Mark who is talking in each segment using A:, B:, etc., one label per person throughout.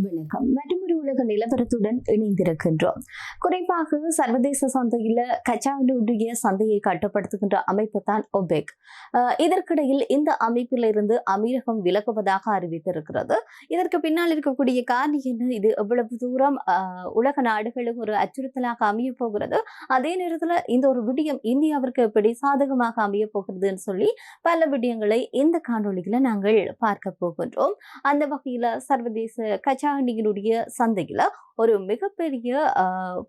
A: வணக்கம். மற்றொரு உலக நிலவரத்துடன் இணைந்திருக்கின்றோம். குறிப்பாக சர்வதேச சந்தையில கச்சாவுடைய சந்தையை கட்டுப்படுத்துகின்ற அமைப்பு தான் ஒபெக். இதற்கிடையில் இந்த அமைப்பிலிருந்து அமீரகம் விலகுவதாக அறிவித்திருக்கிறது. இதற்கு பின்னால் இருக்கக்கூடிய காரணம் என்ன? இது எவ்வளவு தூரம் உலக நாடுகளுக்கு ஒரு அச்சுறுத்தலாக அமைய போகிறது? அதே நேரத்தில் இந்த ஒரு விடயம் இந்தியாவிற்கு எப்படி சாதகமாக அமைய போகிறதுன்னு சொல்லி பல விடயங்களை இந்த காணொளியில நாங்கள் பார்க்க போகின்றோம். அந்த வகையில சர்வதேச கச்சா எண்ணெயினுடைய சந்தையில ஒரு மிகப்பெரிய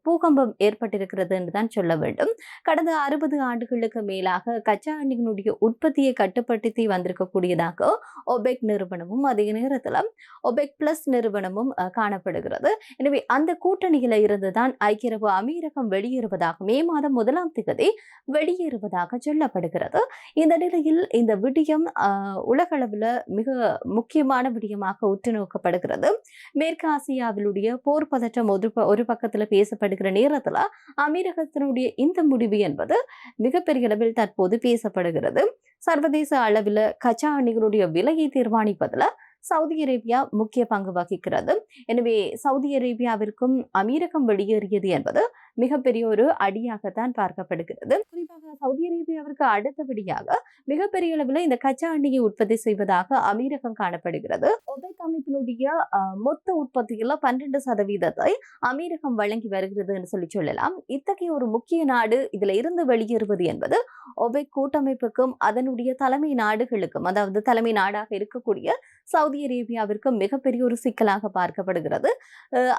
A: பூகம்பம் ஏற்பட்டிருக்கிறது என்று தான் சொல்ல வேண்டும். கடந்த 60 ஆண்டுகளுக்கு மேலாக கச்சா எண்ணெயினுடைய உற்பத்தியை கட்டுப்படுத்தி வந்திருக்கக்கூடியதாக ஒபெக் நிறுவனமும் அதே நேரத்தில் ஒபெக் பிளஸ் நிறுவனமும் காணப்படுகிறது. எனவே அந்த கூட்டணியில இருந்துதான் ஐக்கிய அரபு அமீரகம் வெளியேறுவதாக மே மாதம் 1ஆம் தேதி வெளியேறுவதாக சொல்லப்படுகிறது. இந்த நிலையில் இந்த விடயம் உலகளவில் மிக முக்கியமான விடயமாக உற்று நோக்கப்படுகிறது. மேற்கு ஆசியாவிலுடைய போர் பதற்றம் ஒரு பக்கத்துல பேசப்படுகிற நேரத்துல அமீரகத்தினுடைய இந்த முடிவு என்பது மிகப்பெரிய அளவில் தற்போது பேசப்படுகிறது. சர்வதேச அளவில் கச்சா எண்ணெய்களுடைய விலையை தீர்மானிப்பதுல சவுதி அரேபியா முக்கிய பங்கு வகிக்கிறது. எனவே சவுதி அரேபியாவிற்கும் அமீரகம் வெளியேறியது என்பது மிகப்பெரிய ஒரு அடியாகத்தான் பார்க்கப்படுகிறது. குறிப்பாக சவுதி அரேபியாவிற்கு அடுத்தபடியாக மிகப்பெரிய அளவில் இந்த கச்சா எண்ணெயை உற்பத்தி செய்வதாக அமீரகம் காணப்படுகிறது. ஒபெக் அமைப்பினுடைய மொத்த உற்பத்தியில 12% அமீரகம் வழங்கி வருகிறது என்று சொல்லலாம். இத்தகைய ஒரு முக்கிய நாடு இதுல இருந்து வெளியேறுவது என்பது ஒபெக் கூட்டமைப்புக்கும் அதனுடைய தலைமை நாடுகளுக்கும், அதாவது தலைமை நாடாக இருக்கக்கூடிய சவுதி அரேபியாவிற்கு மிகப்பெரிய ஒரு சிக்கலாக பார்க்கப்படுகிறது.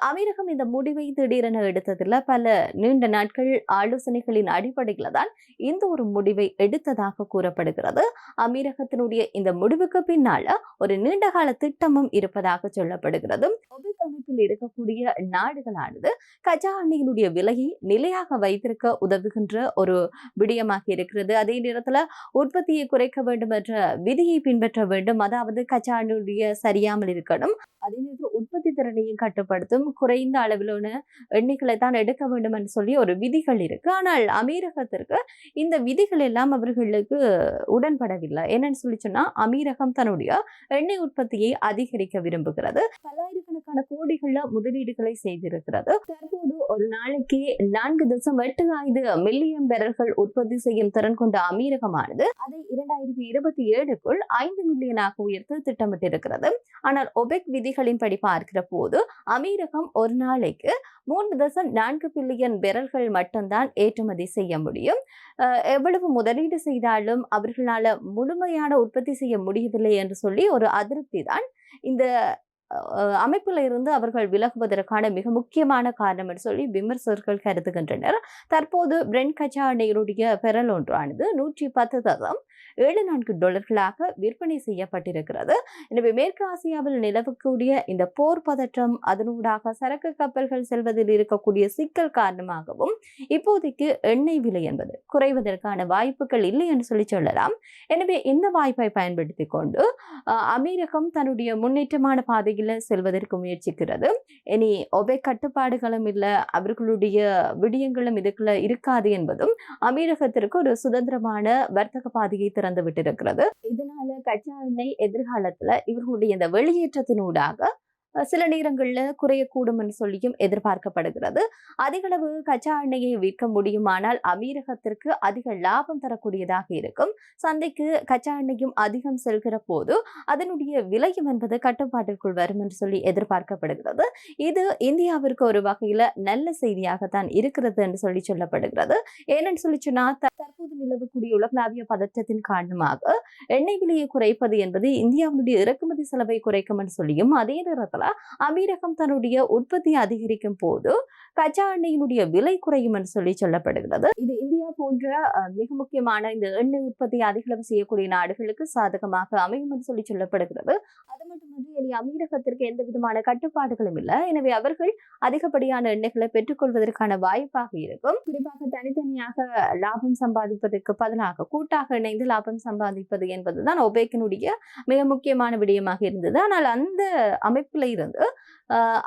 A: அமீரகம் இந்த முடிவை திடீரென எடுத்ததில் பல நீண்ட நாட்கள் ஆலோசனைகளின் அடிப்படையில் தான் இந்த ஒரு முடிவை எடுத்ததாக கூறப்படுகிறது. அமீரகத்தினுடைய இந்த முடிவுக்கு பின்னால ஒரு நீண்டகால திட்டமும் இருப்பதாக சொல்லப்படுகிறது. ஒபெக் அமைப்பில் இருக்கக்கூடிய நாடுகளானது கச்சா எண்ணெயினுடைய விலையை நிலையாக வைத்திருக்க உதவுகின்ற ஒரு விடயமாக இருக்கிறது. அதே நேரத்தில் உற்பத்தியை குறைக்க வேண்டும் என்ற விதியை பின்பற்ற வேண்டும். அதாவது கச்சா எண்ணெயுடைய சரியாமல் இருக்கணும். அதே நேரத்தில் உற்பத்தி திறனையும் கட்டுப்படுத்தும். குறைந்த அளவிலான எண்ணெய்களை தான் எடுக்க வேண்டும் என்று சொல்லி ஒரு விதிகள் இருக்கு. ஆனால் அமீரகத்திற்கு இந்த விதிகள் எல்லாம் அவர்களுக்கு உடன்படவில்லை. என்னன்னு சொல்லி சொன்னா அமீரகம் தன்னுடைய எண்ணெய் உற்பத்தியை அதிகரிக்க விரும்புகிறது. பல்லாயிரக்கணக்கான கோடிகள்ல முதலீடுகளை செய்திருக்கிறது. தற்போது ஒரு நாளைக்கு 4.85 மில்லியன் பேரல்கள் உற்பத்தி செய்யும் திறன் கொண்ட அமீரகமானது அதை 2027க்குள் 5 மில்லியனாக உயர்த்த திட்டமிட்டிருக்கிறது. ஆனால் ஒபெக் விதிகளின்படி பார்க்கிற போது அமீரகம் ஒரு நாளைக்கு 3.4 பில்லியன் பேரல்கள் மட்டும்தான் ஏற்றுமதி செய்ய முடியும். எவ்வளவு முதலீடு செய்தாலும் அவர்களால் முழுமையான உற்பத்தி செய்ய முடியவில்லை என்று சொல்லி ஒரு அதிருப்தி தான் இந்த அமைப்புல இருந்து அவர்கள் விலகுவதற்கான மிக முக்கியமான காரணம் என்று சொல்லி விமர்சகர்கள் கருதுகின்றனர். தற்போது பிரெண்ட் கச்சா எண்ணெயுடைய பெறல் ஒன்றானது $110.74 விற்பனை செய்யப்பட்டிருக்கிறது. எனவே மேற்கு ஆசியாவில் நிலவக்கூடிய இந்த போர் பதற்றம், அதனூடாக சரக்கு கப்பல்கள் செல்வதில் இருக்கக்கூடிய சிக்கல் காரணமாகவும் இப்போதைக்கு எண்ணெய் விலை என்பது குறைவதற்கான வாய்ப்புகள் இல்லை என்று சொல்லலாம். எனவே இந்த வாய்ப்பை பயன்படுத்திக் கொண்டு அமீரகம் தன்னுடைய முன்னேற்றமான பாதையில் செல்வதற்கு முயற்சிக்கிறது. இனி ஒபெக் கட்டுப்பாடுகளும் இல்லை, அவர்களுடைய விடயங்களும் இதுக்குள்ள இருக்காது என்பதும் அமீரகத்திற்கு ஒரு சுதந்திரமான வர்த்தக பாதையை திறந்து விட்டிருக்கிறது. இதனால கச்சா எண்ணெய் எதிர்காலத்துல இவர்களுடைய இந்த வெளியேற்றத்தினூடாக சில நேரங்கள்ல குறையக்கூடும் என்று சொல்லியும் எதிர்பார்க்கப்படுகிறது. அதிகளவு கச்சா எண்ணெயை விற்க முடியுமானால் அமீரகத்திற்கு அதிக லாபம் தரக்கூடியதாக இருக்கும். சந்தைக்கு கச்சா எண்ணெயும் அதிகம் செல்கிற போது அதனுடைய விலையும் என்பது கட்டுப்பாட்டிற்குள் வரும் என்று சொல்லி எதிர்பார்க்கப்படுகிறது. இது இந்தியாவிற்கு ஒரு வகையில நல்ல செய்தியாகத்தான் இருக்கிறது என்று சொல்லி சொல்லப்படுகிறது. ஏனென்று சொல்லி சொன்னா தற்போது நிலவக்கூடிய உலகளாவிய பதற்றத்தின் காரணமாக எண்ணெய் விலையை குறைப்பது என்பது இந்தியாவுடைய இறக்குமதி செலவை குறைக்கும் என்று சொல்லியும், அதே நேரத்தில் அமீரகம் தன்னுடைய உற்பத்தியை அதிகரிக்கும் போது கச்சா எண்ணெயினுடைய விலை குறையும் என்று சொல்லி சொல்லப்படுகிறது. இது இந்தியா போன்ற மிக முக்கியமான இந்த எண்ணெய் உற்பத்தியை அதிகளவு செய்யக்கூடிய நாடுகளுக்கு சாதகமாக அமையும் என்று சொல்லி சொல்லப்படுகிறது. அது மட்டுமன்றி இனி அமீரகத்திற்கு எந்த விதமான கட்டுப்பாடுகளும் இல்லை. எனவே அவர்கள் அதிகப்படியான எண்ணெய்களை பெற்றுக்கொள்வதற்கான வாய்ப்பாக இருக்கும். குறிப்பாக தனித்தனியாக லாபம் சம்பாதிப்பதற்கு பதிலாக கூட்டாக இணைந்து லாபம் சம்பாதிப்பது என்பதுதான் ஒபேக்கினுடைய மிக முக்கியமான விடயமாக இருந்தது. ஆனால் அந்த அமைப்பில் இருந்து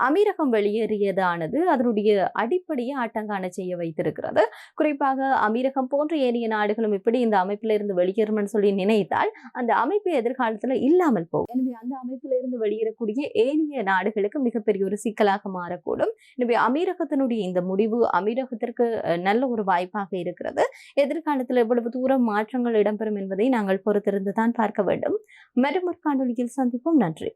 A: அமீரகம் வெளியேறியதானது அதனுடைய அடிப்படையை ஆட்டங்காண செய்ய வைத்திருக்கிறது. குறிப்பாக அமீரகம் போன்ற ஏனைய நாடுகளும் இப்படி இந்த அமைப்பிலிருந்து வெளியேறும்னு சொல்லி நினைத்தால் அந்த அமைப்பு எதிர்காலத்துல இல்லாமல் போகும். எனவே அந்த அமைப்பிலிருந்து வெளியேறக்கூடிய ஏனைய நாடுகளுக்கு மிகப்பெரிய ஒரு சிக்கலாக மாறக்கூடும். எனவே அமீரகத்தினுடைய இந்த முடிவு அமீரகத்திற்கு நல்ல ஒரு வாய்ப்பாக இருக்கிறது. எதிர்காலத்தில் எவ்வளவு தூரம் மாற்றங்கள் இடம்பெறும் என்பதை நாங்கள் பொறுத்திருந்து தான் பார்க்க வேண்டும். மற்றொரு காணொளியில் சந்திப்போம். நன்றி.